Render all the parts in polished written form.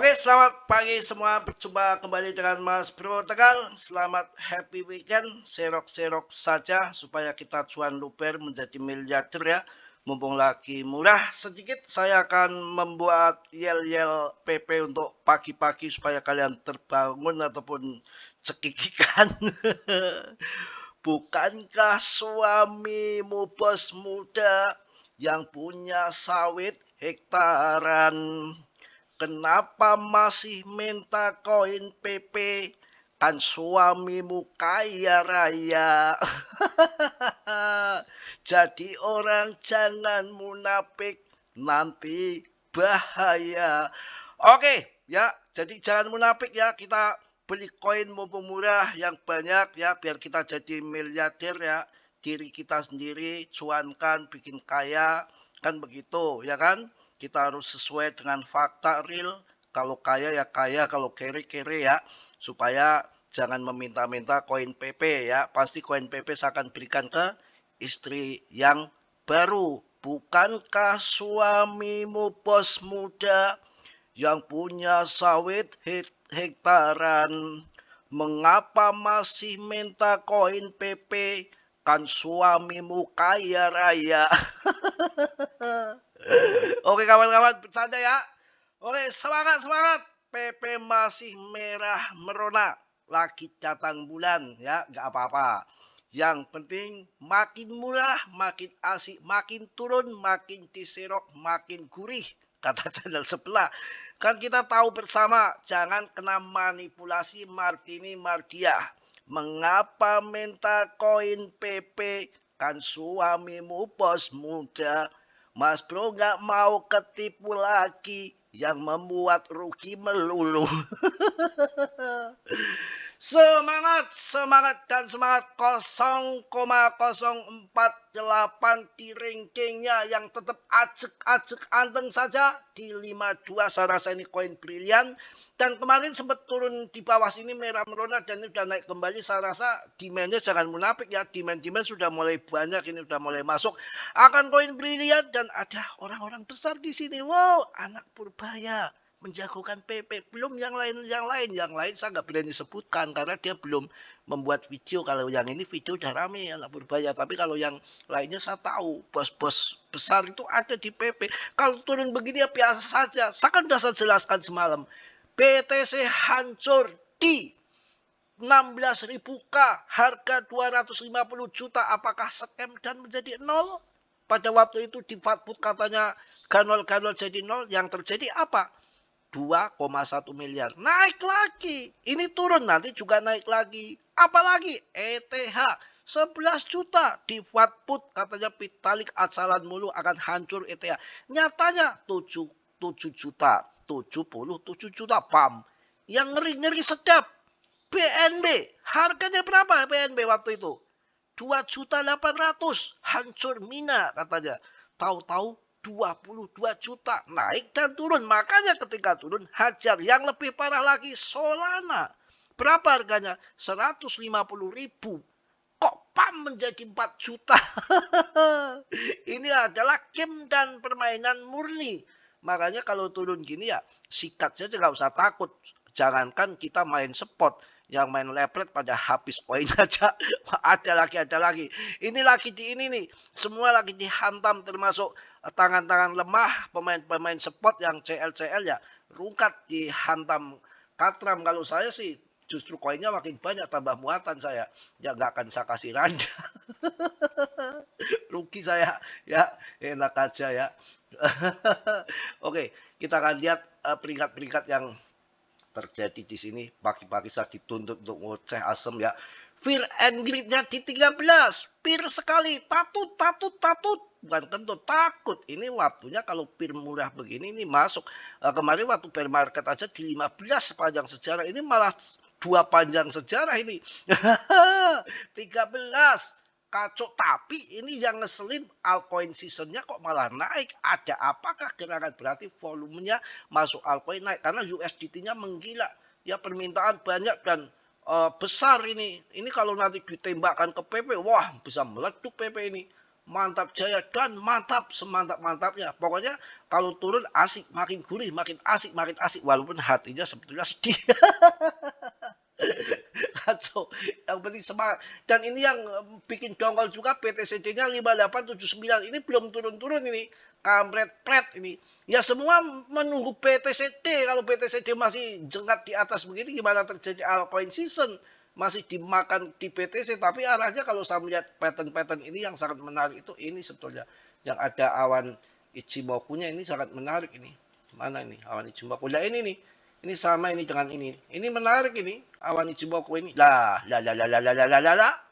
Oke, selamat pagi semua. Berjumpa kembali dengan Mas Bro Tegal. Selamat happy weekend. Serok-serok saja supaya kita cuan luber menjadi miliarder ya. Mumpung lagi murah sedikit, saya akan membuat yel-yel PP untuk pagi-pagi supaya kalian terbangun ataupun cekikikan. Bukankah suamimu bos muda yang punya sawit hektaran? Kenapa masih minta koin PP? Kan suamimu kaya raya. Jadi orang jangan munafik, nanti bahaya. Oke, ya. Jadi jangan munafik ya. Kita beli koin mumpung murah yang banyak ya, biar kita jadi miliarder ya. Diri kita sendiri cuankan, bikin kaya, kan begitu ya kan? Kita harus sesuai dengan fakta real. Kalau kaya ya kaya, kalau kere-kere ya. Supaya jangan meminta-minta koin PP ya. Pasti koin PP saya akan berikan ke istri yang baru. Bukankah suamimu bos muda yang punya sawit hektaran? Mengapa masih minta koin PP? Kan suamimu kaya raya. Oke kawan-kawan, bercanda ya. Oke, semangat semangat. PP masih merah merona, lagi datang bulan ya, nggak apa-apa. Yang penting makin murah, makin asik, makin turun, makin diserok, makin gurih. Kata channel sebelah. Kan kita tahu bersama, jangan kena manipulasi Martini Mardia. Mengapa minta koin PP? Kan suamimu bos muda. Mas Bro nggak mau ketipu lagi yang membuat rugi melulu. Semangat, semangat, dan semangat 0,048 di rankingnya yang tetap acek-acek anteng saja di 52. Saya rasa ini koin brilian. Dan kemarin sempat turun di bawah sini merah merona dan ini sudah naik kembali. Saya rasa demandnya jangan munafik ya. Demand sudah mulai banyak, ini sudah mulai masuk. Akan koin brilian dan ada orang-orang besar di sini. Wow, anak Purbaya menjagokan PP. Belum yang lain saya nggak berani sebutkan karena dia belum membuat video. Kalau yang ini video udah rame anak Purbaya, tapi kalau yang lainnya saya tahu bos-bos besar itu ada di PP. Kalau turun begini ya biasa saja. Saya kan sudah saya jelaskan semalam, BTC hancur di 16.000K, harga 250 juta. Apakah scam dan menjadi nol? Pada waktu itu di Fatput katanya ganol-ganol jadi nol. Yang terjadi apa? 2,1 miliar. Naik lagi. Ini turun, nanti juga naik lagi. Apalagi ETH 11 juta di Fatput. Katanya Vitalik Atsalan mulu akan hancur ETH. Nyatanya 7 juta. 77 juta PAM. Yang ngeri-ngeri sedap. BNB. Harganya berapa BNB waktu itu? 2.800.000. Hancur Mina katanya. Tahu-tahu 22 juta, naik dan turun. Makanya ketika turun hajar. Yang lebih parah lagi Solana. Berapa harganya? 150.000. Kok PAM menjadi 4 juta? Ini adalah game dan permainan murni. Makanya kalau turun gini ya sikat saja, nggak usah takut. Jangankan kita main spot, yang main lepret pada habis poin aja. Ada lagi. Ini lagi di ini nih. Semua lagi dihantam termasuk tangan-tangan lemah pemain-pemain spot yang CL ya. Rungkat dihantam katram. Kalau saya sih justru koinnya makin banyak, tambah muatan saya. Ya nggak akan saya kasih randa. Rugi saya ya, enak aja ya. Oke, kita akan lihat peringkat-peringkat yang terjadi di sini. Pagi-pagi saya dituntut untuk ngoceh asem ya. Fear and greed-nya di 13. Fear sekali. Tatut. Bukan kentut, takut. Ini waktunya kalau fear murah begini ini masuk. Kemarin waktu bear market aja di 15 sepanjang sejarah. Ini malah 2 panjang sejarah ini. 13. Kacau, tapi ini yang ngeselin altcoin seasonnya kok malah naik. Ada apakah gerangan? Berarti volumenya masuk altcoin naik karena USDT-nya menggila ya, permintaan banyak dan besar ini. Ini kalau nanti ditembakkan ke PP, wah bisa meletup PP ini. mantap jaya, dan mantap semantap-mantapnya. Pokoknya kalau turun asik, makin gurih, makin asik, walaupun hatinya sebetulnya sedih. Kacau. Yang penting semangat. Dan ini yang bikin dongkol juga PTCD-nya 5879. Ini belum turun-turun ini. Kampret pret ini. Ya semua menunggu PTCD. Kalau PTCD masih jengkat di atas begini, gimana terjadi altcoin season? Masih dimakan di PTC. Tapi arahnya kalau saya melihat pattern-pattern ini yang sangat menarik itu ini sebetulnya. Yang ada awan Ichimoku-nya ini sangat menarik ini. Mana ini awan Ichimoku? Nah ini nih. Ini sama ini dengan ini. Ini menarik ini. Awan Ichimoku ini. Lah,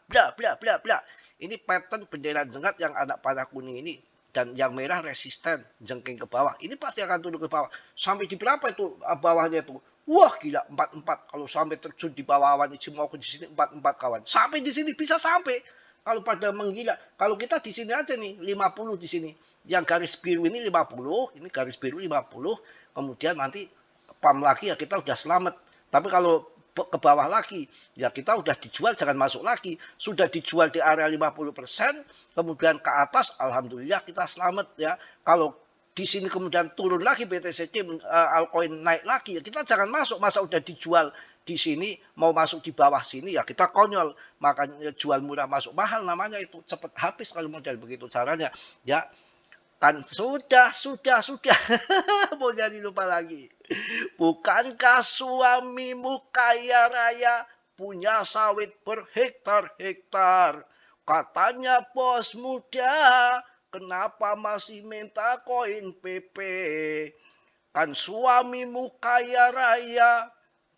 bla. Ini pattern bendera jengkat yang anak panah kuning ini. Dan yang merah resisten, jengking ke bawah. Ini pasti akan turun ke bawah. Sampai di berapa itu bawahnya itu? Wah gila, 44. Kalau sampai terjun di bawah awan Ichimoku di sini 44 kawan. Sampai di sini bisa sampai. Kalau pada menggila. Kalau kita di sini aja nih, 50 di sini. Yang garis biru ini 50, ini garis biru 50. Kemudian nanti pam lagi ya kita udah selamat. Tapi kalau ke bawah lagi, ya kita udah dijual, jangan masuk lagi. Sudah dijual di area 50%, kemudian ke atas, alhamdulillah kita selamat ya. Kalau di sini kemudian turun lagi BTCD, altcoin naik lagi, ya kita jangan masuk. Masa udah dijual di sini, mau masuk di bawah sini, ya kita konyol. Makanya jual murah masuk mahal namanya itu. Cepat habis kalau model begitu caranya. Ya, kan sudah. Mau jadi lupa lagi. Bukankah suamimu kaya raya, punya sawit berhektar-hektar? Katanya bos muda, kenapa masih minta koin PP? Kan suamimu kaya raya,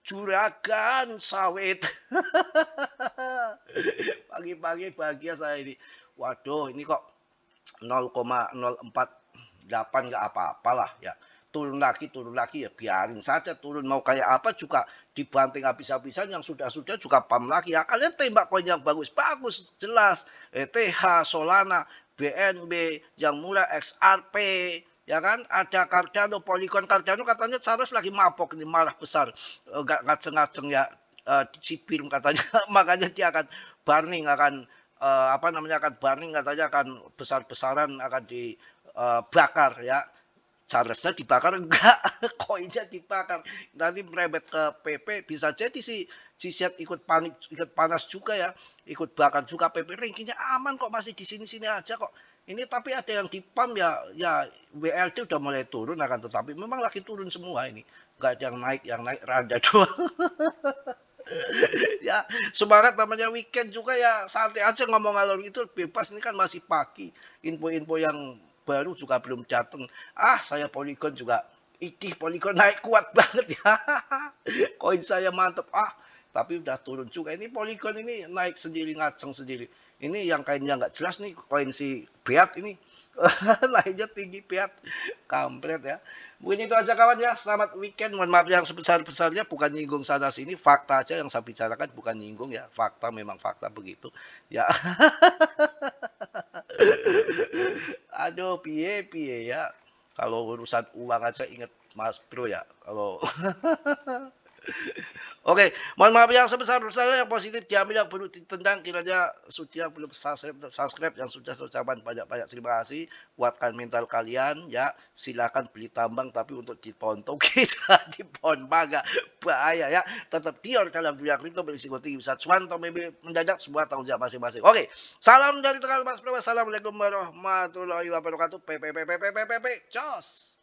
juragan sawit. Pagi-pagi bahagia saya ini. Waduh, ini kok 0,048 nggak apa-apalah ya. Turun lagi ya biarin saja turun, mau kayak apa juga dibanting habis-habisan, yang sudah-sudah juga pam lagi ya. Kalian tembak koin yang bagus jelas, ETH, Solana, BNB, yang murah XRP, ya kan, ada Cardano, Polygon. Cardano katanya Charles lagi mabok ini, marah besar, nggak ngaceng-ngaceng ya, dicibir katanya. Makanya dia akan burning, akan akan burning, katanya akan besar-besaran, akan dibakar ya. Charlesnya dibakar enggak, koinnya dibakar. Nanti merebet ke PP, bisa jadi si Z ikut panik, ikut panas juga ya, ikut bakar juga PP. Rankingnya aman kok, masih di sini-sini aja kok. Ini tapi ada yang di pump ya WLT udah mulai turun, akan tetapi memang lagi turun semua ini. Enggak ada yang naik rada doang. Ya semangat, namanya weekend juga ya, santai aja ngomong ngalor itu bebas. Ini kan masih pagi, info-info yang baru juga belum datang. Saya Polygon juga, Polygon naik kuat banget ya. Koin saya mantep, tapi udah turun juga. Ini Polygon ini naik sendiri, ngaceng sendiri. Ini yang kainnya nggak jelas nih, koin si Beat ini. Naiknya tinggi Beat, kampret ya. Mungkin itu aja kawan ya, selamat weekend. Mohon maaf yang sebesar-besarnya, bukan nyinggung sana sini, fakta aja yang saya bicarakan, bukan nyinggung ya. Fakta, memang fakta begitu ya. Aduh, piye ya. Kalau urusan uang aja inget Mas Bro ya. Kalau Oke, mohon maaf yang sebesar-besarnya, yang positif diambil, yang perlu ditendang. Kiranya sudah belum subscribe, yang sudah saya ucapkan banyak-banyak terima kasih. Kuatkan mental kalian ya. Silakan beli tambang, tapi untuk di pohon toge, di pohon mangga, bahaya ya. Tetap dior dalam dunia kripto, berisiko tinggi, bisa cuan atau mendadak, semua tanggung jawab masing-masing. Oke, salam dari Tegal Mas Bro. Assalamualaikum warahmatullahi wabarakatuh. Jos.